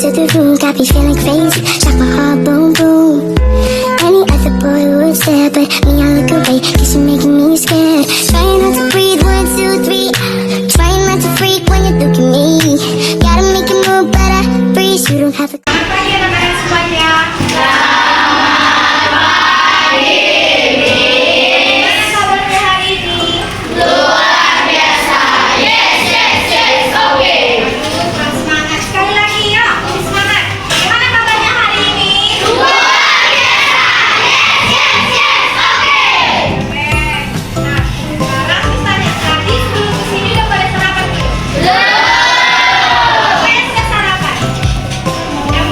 to the room, got me feeling crazy. Shock my heart, boom, boom. Any other boy would stare, but me, I look away, cause you're making me scared. Trying not to breathe, 1, 2, 3. Trying not to freak when you look at me. Gotta make it move, but I freeze. You don't have a... Selamat pagi anak-anak semuanya. Yang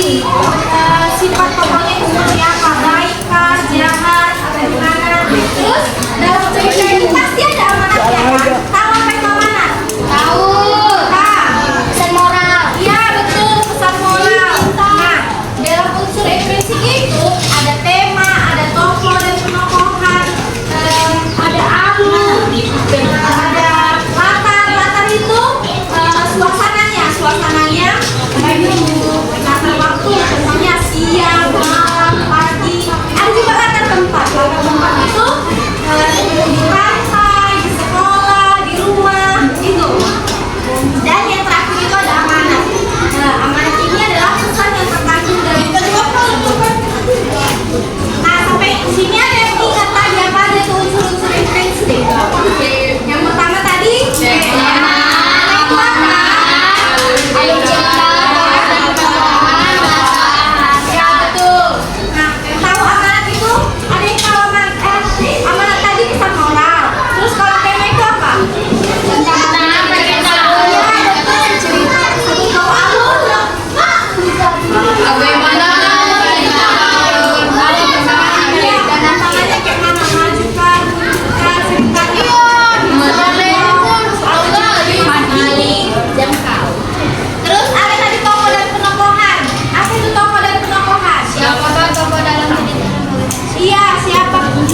tadi sifat tokohnya itu seperti apa? Baik kah, jahat, atau gimana? Terus dalam cerita itu pasti ada amanatnya kan? Tahu apa itu amanat? Tahu. Pesan moral. Iya betul, pesan moral. Nah, dalam unsur ekspresi itu ada tema, ada tokoh dan penokohan, ada alur, ada latar itu suasananya latar waktu, contohnya siang, malam, pagi. Ada juga latar tempat itu di pantai, di sekolah, di rumah gitu. Dan yang terakhir itu ada amanat. Amanat ini adalah pesan yang terkandung dari nah, sampai sini ada yang ingat tadi apa ada tuh unsur-unsur ekspresi. Yang pertama tadi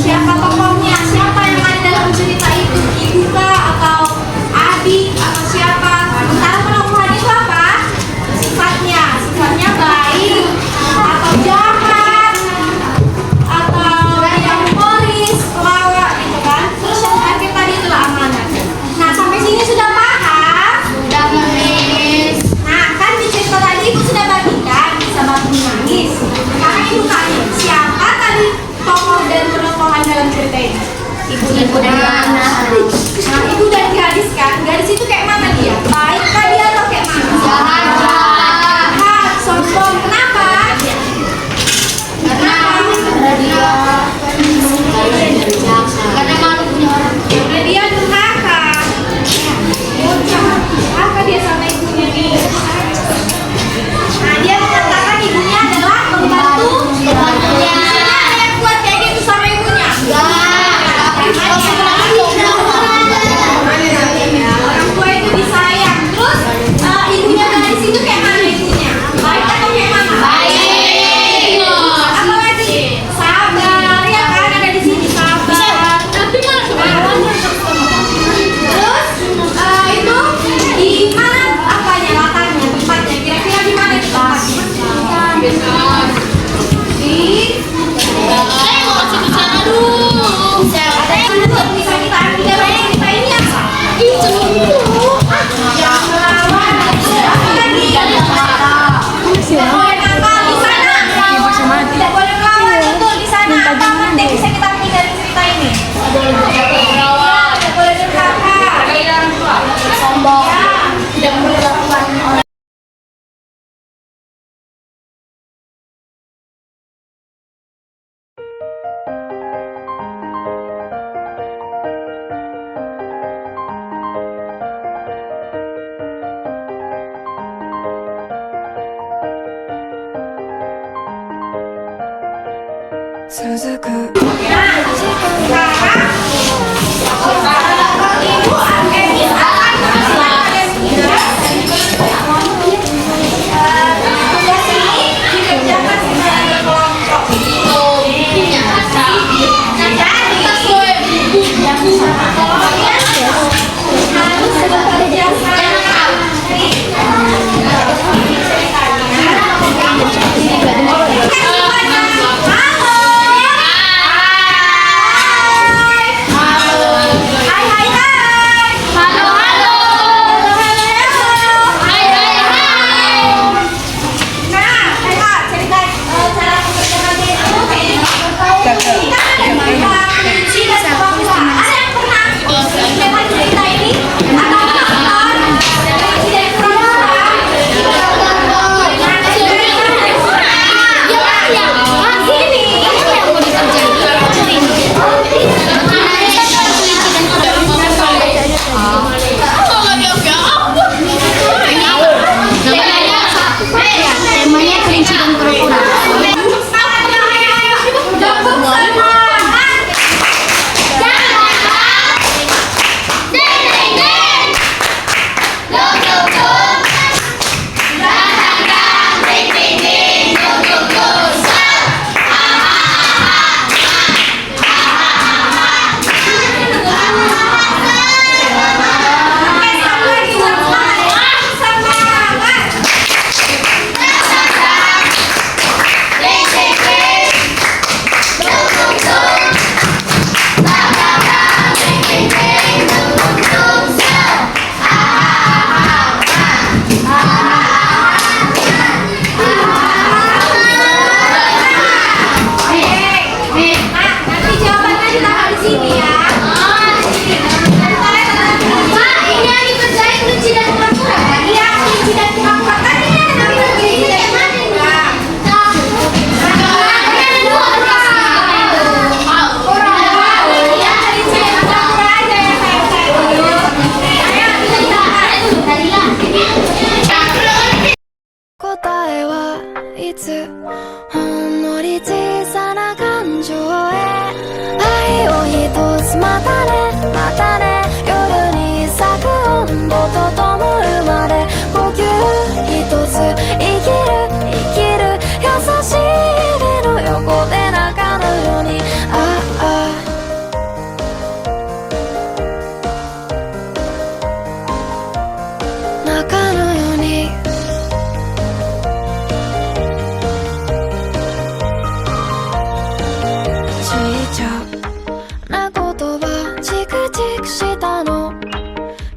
siapa tokohnya, siapa yang ada dalam cerita itu, ibu kah atau adik atau siapa. Sementara penokohan itu apa? Sifatnya baik atau jahat atau yang humoris, pelawak gitu kan. Terus yang terakhir tadi itulah amanat. Nah, sampai sini sudah paham? Sudah, Miss. Nah, kan di cerita tadi ibu sudah bagikan bisa bantu menangis. Sekarang ibu tanya, siapa tadi tokoh dan penokohan dalam cerita ini? Ibu dan gadis. Nah, ibu dan gadis kan? Gadis itu kayak mana dia? Baik kah dia atau kayak mana? Jahat, sombong. Kenapa? Karena dia karena malu punya orang. Karena dia durhaka. Apa dia sama ibunya nih? Nah, dia mengatakan ibunya adalah pembantu. Orang tua itu disayang. Terus ibunya gadis itu kayak mana ibunya? Baik atau kayak mana? Baik. Apa lagi? Sabar ya kan, ada di sini sabar. Terus itu di mana apanya, latarnya, tempatnya? Kira-kira di mana itu tempatnya? Bisa kita ambil dari cerita ini apa? Itu yang melawan apa lagi? Tidak boleh nakal di sana. Tidak boleh melawan, betul di sana. Apa nanti bisa kita ambil dari cerita ini? Tidak boleh durhaka. Sombong. Tidak boleh lakukan orang. Nah, sekarang ibu Hai Nanti jawabannya ditaruh di sini ya. Pak, ini yang dikerjain kunci dan pura-pura. Iya, kunci dan pura-pura. Kan ini ada namanya kunci dan pura-pura.答えはいつほんのり小さな感情へ愛を一つまたねまたね夜に咲く温度と灯るまで呼吸一つ生きる優しい指の横で泣かぬように泣かぬようにちいちゃな言葉チクチクしたの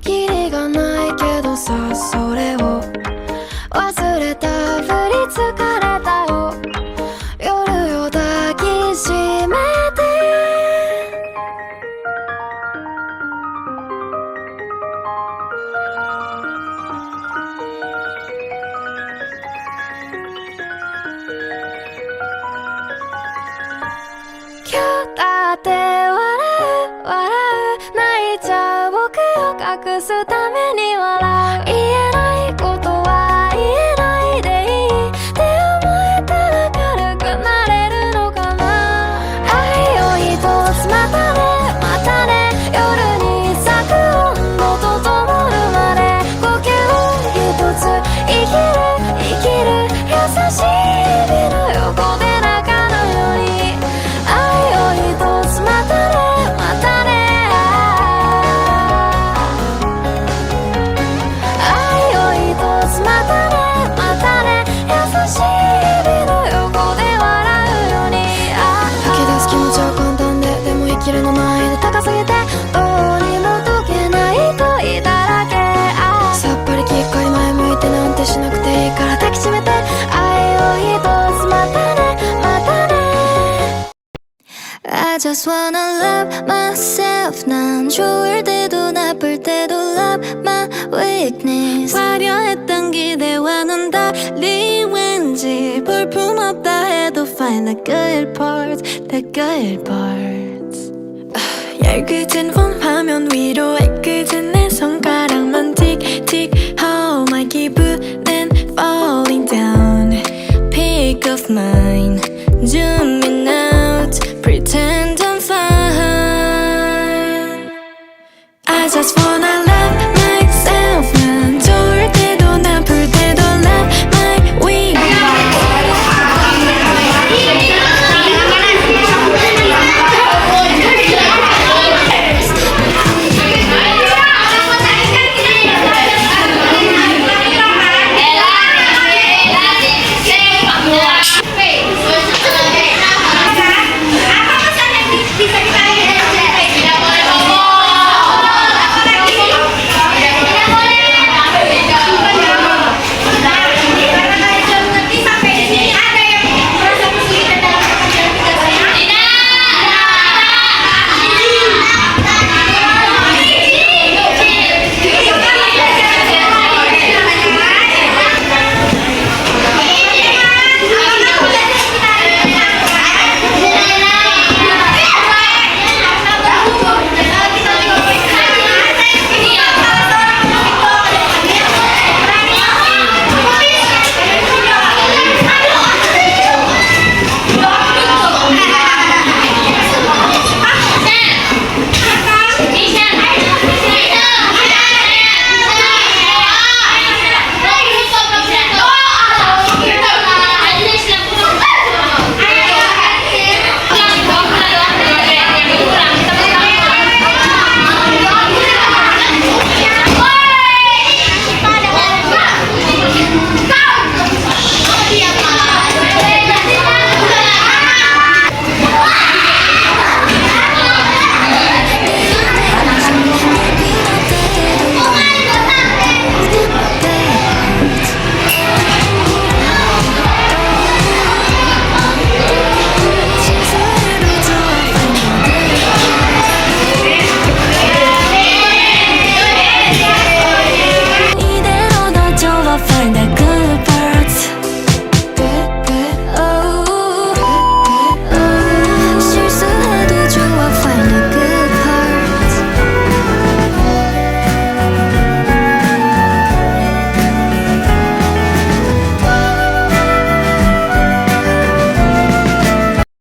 キリがないけどさそれを忘れたふり疲れたよ夜よ抱きしめて今日だって笑う泣いちゃう僕を隠すために笑う言えないことは言えないでいいって思えたら軽くなれるのかな愛を一つまたねまたね夜に咲く温度と灯るまで呼吸一つ生きる優しい指の横で泣かぬように愛を一つまたねまたね愛を一つまたねまたね優しい指の横で笑うように吐き出す気持ちは簡単でも生きるの難易度高すぎてどうにも解けない問いだらけさっぱりきっかり前向いてなんてしなくていいから抱きしめて愛を一つまたねまたねI just wanna love myself 난 좋을 때도 나쁠 때도 love my weakness 화려했던 기대와는 달리 왠지 볼품없다 해도 find the good parts 얇게진 폰화면 위로 애꿎은 내 손가락만 틱틱 Oh my 기분은 falling down Pick of mine Zoom in out Pretend I'm fine I just wanna